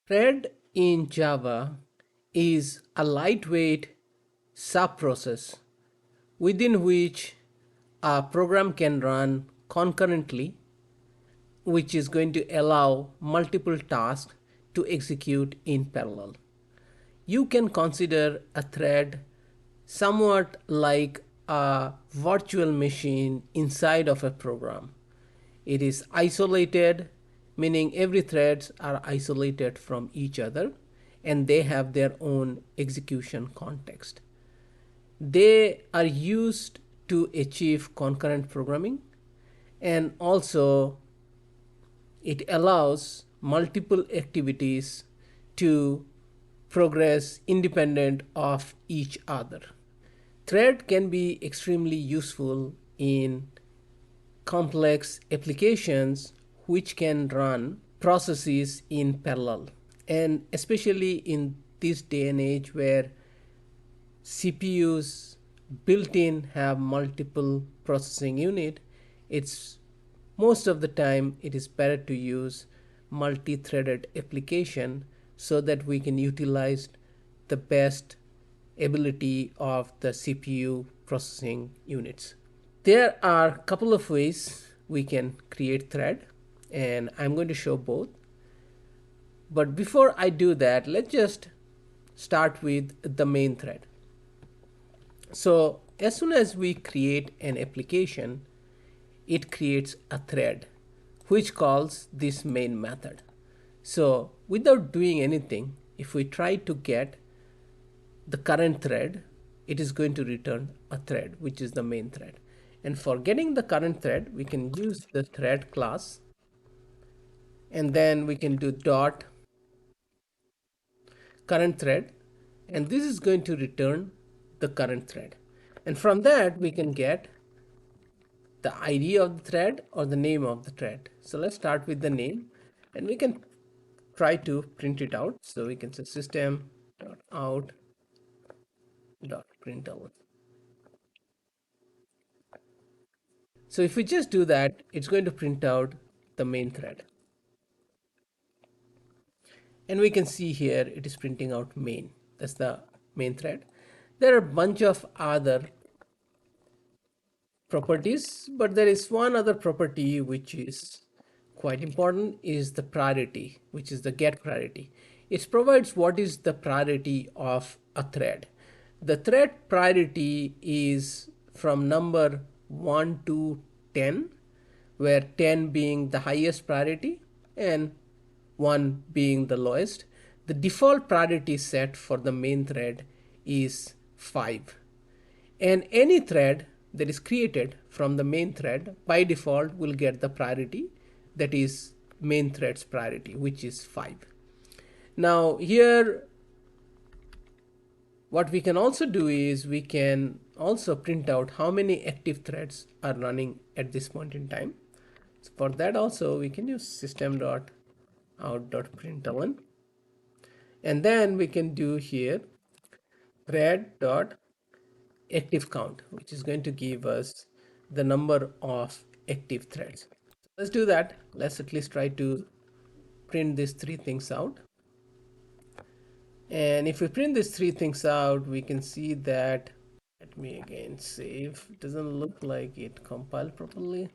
Thread in Java is a lightweight subprocess within which a program can run concurrently, which is going to allow multiple tasks to execute in parallel. You can consider a thread somewhat like a virtual machine inside of a program. It is isolated, meaning every threads are isolated from each other and they have their own execution context. They are used to achieve concurrent programming, and also it allows multiple activities to progress independent of each other. Thread can be extremely useful in complex applications which can run processes in parallel. And especially in this day and age where CPUs built in have multiple processing unit, it's most of the time it is better to use multi-threaded application so that we can utilize the best ability of the CPU processing units. There are a couple of ways we can create thread, and I'm going to show both. But before I do that, let's just start with the main thread. So as soon as we create an application, it creates a thread which calls this main method. So without doing anything, if we try to get the current thread, it is going to return a thread, which is the main thread. And for getting the current thread, we can use the thread class, and then we can do dot current thread, and this is going to return the current thread. And from that, we can get the ID of the thread or the name of the thread. So let's start with the name, and we can try to print it out. So we can say system.out.println. So if we just do that, it's going to print out the main thread. And we can see here it is printing out main. That's the main thread. There are a bunch of other properties, but there is one other property which is quite important, is the priority, which is the get priority. It provides what is the priority of a thread. The thread priority is from number 1 to 10, where 10 being the highest priority and 1 being the lowest. The default priority set for the main thread is 5. And any thread that is created from the main thread by default will get the priority that is main thread's priority, which is 5. Now here what we can also do is we can also print out how many active threads are running at this point in time. So for that also we can use system.out.println, and then we can do here thread.active count, which is going to give us the number of active threads. Let's do that. Let's at least try to print these three things out. And if we print these three things out, we can see that, let me again save. It doesn't look like it compiled properly.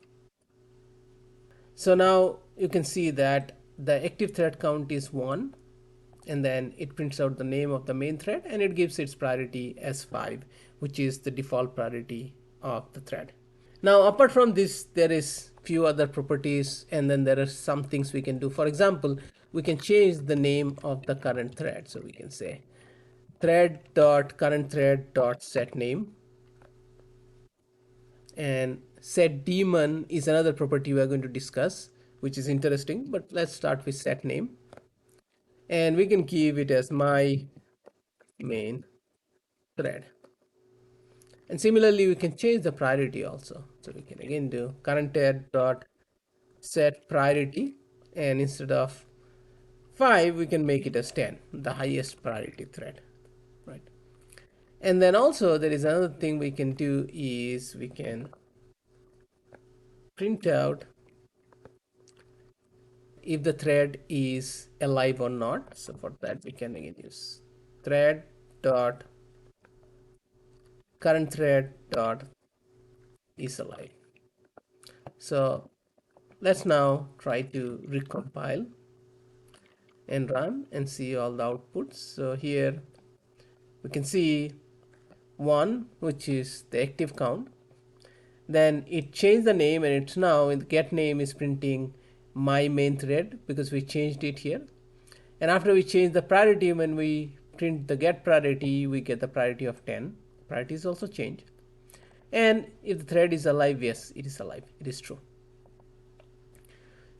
So now you can see that the active thread count is 1, and then it prints out the name of the main thread and it gives its priority as 5, which is the default priority of the thread. Now apart from this, there is few other properties, and then there are some things we can do. For example, we can change the name of the current thread. So we can say thread.currentThread.set name, and set daemon is another property we are going to discuss, which is interesting, but let's start with set name, and we can give it as my main thread. And similarly, we can change the priority also. So we can again do current thread dot set priority, and instead of 5 we can make it as 10, the highest priority thread, right? And then also there is another thing we can do is we can print out if the thread is alive or not. So for that we can again use thread dot current thread dot is alive. So let's now try to recompile and run and see all the outputs. So here we can see one, which is the active count. Then it changed the name, and it's now in the get name is printing my main thread because we changed it here. And after we change the priority, when we print the get priority, we get the priority of 10. Priority is also changed. And if the thread is alive, yes, it is alive. It is true.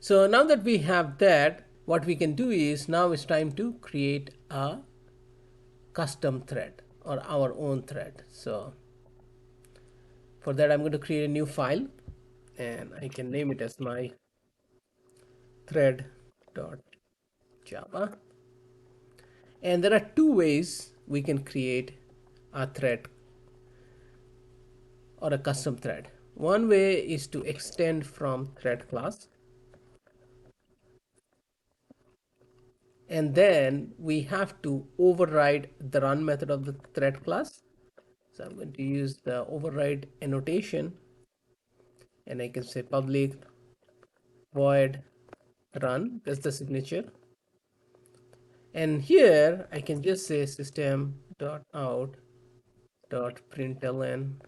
So now that we have that, what we can do is now it's time to create a custom thread or our own thread. So for that, I'm going to create a new file and I can name it as my thread.java. And there are two ways we can create a thread or a custom thread. One way is to extend from thread class, and then we have to override the run method of the thread class. So I'm going to use the override annotation, and I can say public void run, that's the signature. And here I can just say system dot out dot println,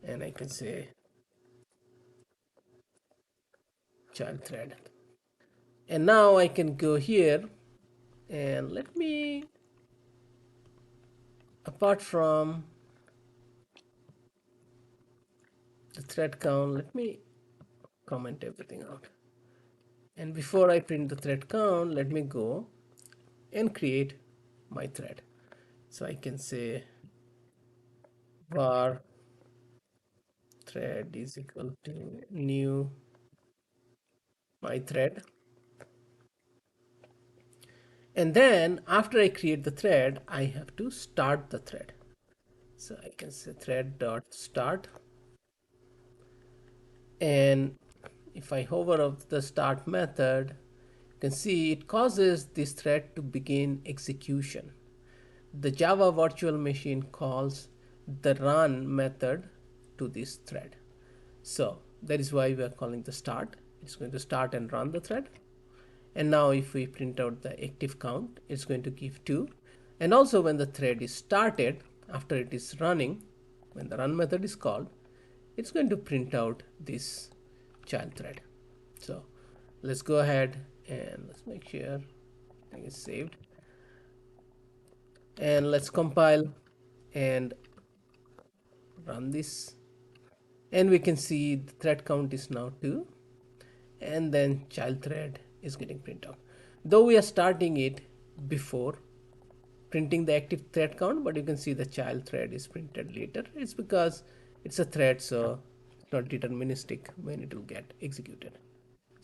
and I can say child thread. And now I can go here and let me, apart from the thread count, let me comment everything out. And before I print the thread count, let me go and create my thread. So I can say var thread is equal to new my thread. And then after I create the thread, I have to start the thread. So I can say thread dot start, and if I hover over the start method, you can see it causes this thread to begin execution. The Java virtual machine calls the run method to this thread. So that is why we are calling the start. It's going to start and run the thread. And now if we print out the active count, it's going to give 2. And also when the thread is started, after it is running, when the run method is called, it's going to print out this child thread. So let's go ahead and let's make sure everything is saved. And let's compile and run this. And we can see the thread count is now 2. And then child thread is getting printed out. Though we are starting it before printing the active thread count, but you can see the child thread is printed later. It's because it's a thread, so it's not deterministic when it will get executed.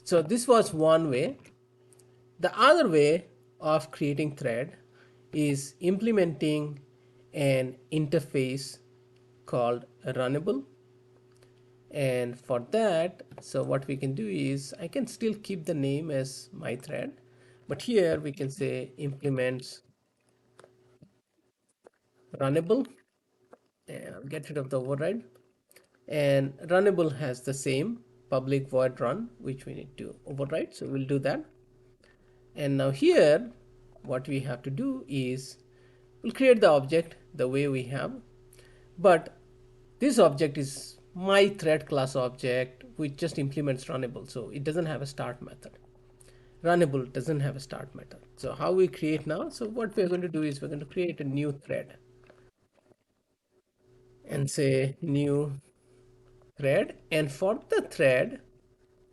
So this was one way. The other way of creating thread is implementing an interface called runnable. And for that, so what we can do is I can still keep the name as my thread, but here we can say implements runnable, and I'll get rid of the override. And runnable has the same public void run, which we need to override, so we'll do that. And now here what we have to do is we'll create the object the way we have, but this object is my thread class object which just implements runnable, so it doesn't have a start method. Runnable doesn't have a start method. So how we create now? So what we're going to do is we're going to create a new thread and say new thread, and for the thread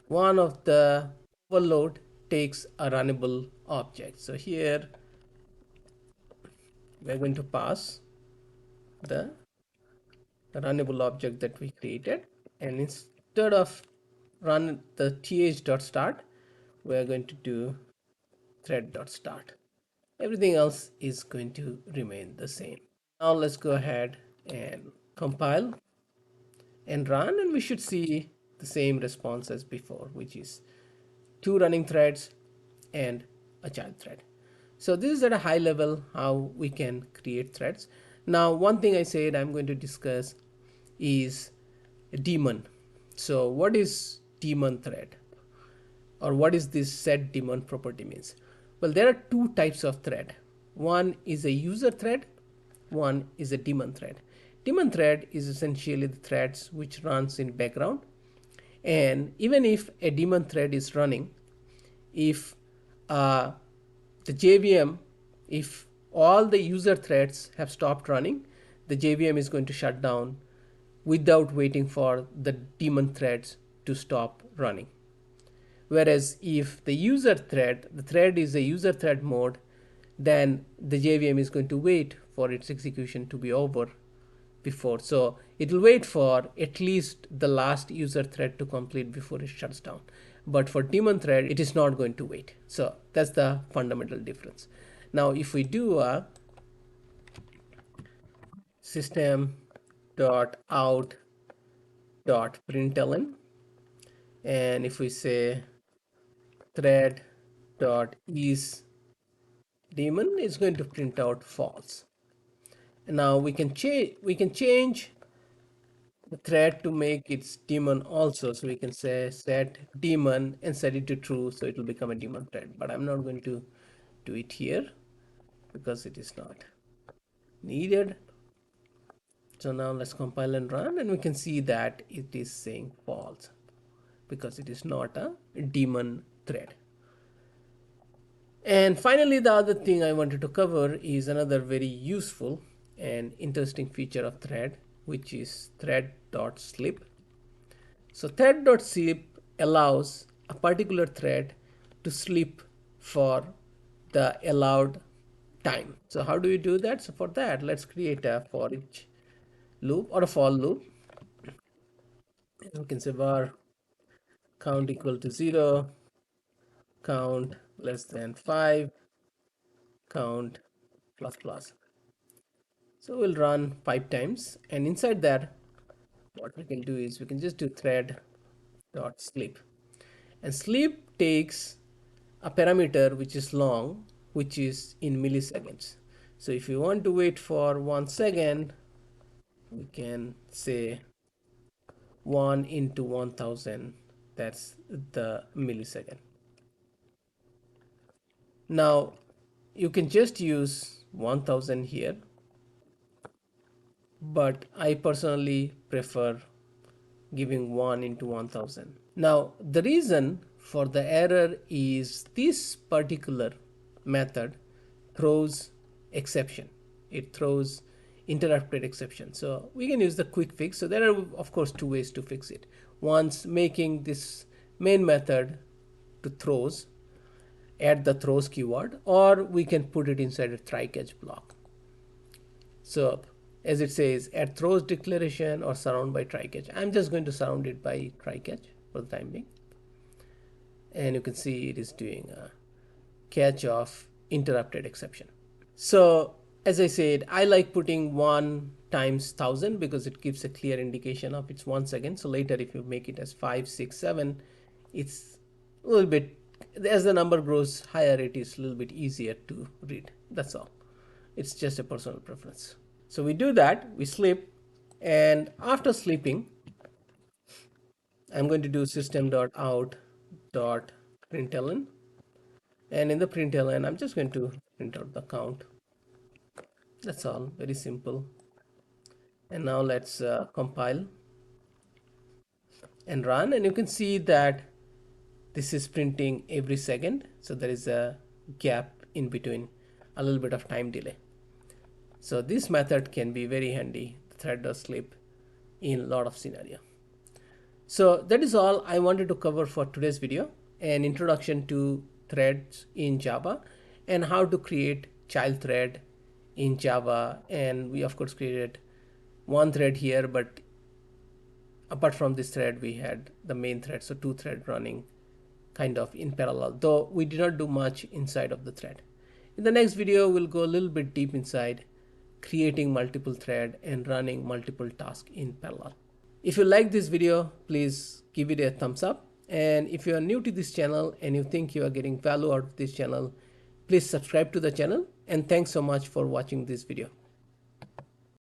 one of the overload takes a runnable object. So here we're going to pass the runnable object that we created, and instead of run the th.start, we're going to do thread.start. Everything else is going to remain the same. Now let's go ahead and compile and run, and we should see the same response as before, which is two running threads, and a child thread. So this is at a high level how we can create threads. Now, one thing I said I'm going to discuss is daemon. So what is daemon thread, or what is this set daemon property means? Well, there are two types of thread. One is a user thread, one is a daemon thread. Daemon thread is essentially the threads which runs in background, and even if a daemon thread is running, if uh, the JVM, if all the user threads have stopped running, the JVM is going to shut down without waiting for the daemon threads to stop running. Whereas if the thread is a user thread mode, then the JVM is going to wait for its execution to be over before. So it will wait for at least the last user thread to complete before it shuts down. But for daemon thread, it is not going to wait. So that's the fundamental difference. Now, if we do a system.out.println, and if we say thread.is daemon, is going to print out false. And now we can change the thread to make its daemon also. So we can say set daemon and set it to true, so it will become a daemon thread. But I'm not going to do it here because it is not needed. So now let's compile and run, and we can see that it is saying false because it is not a daemon thread. And finally, the other thing I wanted to cover is another very useful and interesting feature of thread, which is thread.sleep. So thread.sleep allows a particular thread to sleep for the allowed time. So how do we do that? So for that, let's create a for each loop or a for loop. We can say var count equal to 0, count less than 5, count plus plus. So we'll run 5 times, and inside that, what we can do is we can just do thread.sleep. And sleep takes a parameter which is long, which is in milliseconds. So if you want to wait for 1 second, we can say 1 into 1000, that's the millisecond. Now you can just use 1000 here, but I personally prefer giving 1 into 1000. Now the reason for the error is this particular method throws exception. It throws interrupted exception. So we can use the quick fix. So there are of course two ways to fix it. One's making this main method to throws, add the throws keyword, or we can put it inside a try catch block. So as it says, add throws declaration or surround by try catch. I'm just going to surround it by try catch for the time being. And you can see it is doing a catch of interrupted exception. So as I said, I like putting 1 times 1000 because it gives a clear indication of it's 1 second. So later if you make it as 5, 6, 7, it's a little bit, as the number grows higher, it is a little bit easier to read. That's all. It's just a personal preference. So we do that, we sleep, and after sleeping, I'm going to do system.out.println, and in the println, I'm just going to print out the count. That's all, very simple. And now let's compile and run, and you can see that this is printing every second. So there is a gap in between, a little bit of time delay. So this method can be very handy, thread.sleep, in a lot of scenario. So that is all I wanted to cover for today's video, an introduction to threads in Java and how to create child thread in Java. And we of course created one thread here, but apart from this thread we had the main thread, so two threads running kind of in parallel, though we did not do much inside of the thread. In the next video we'll go a little bit deep inside creating multiple thread and running multiple tasks in parallel. If you like this video, please give it a thumbs up And if you are new to this channel and you think you are getting value out of this channel, please subscribe to the channel, and thanks so much for watching this video.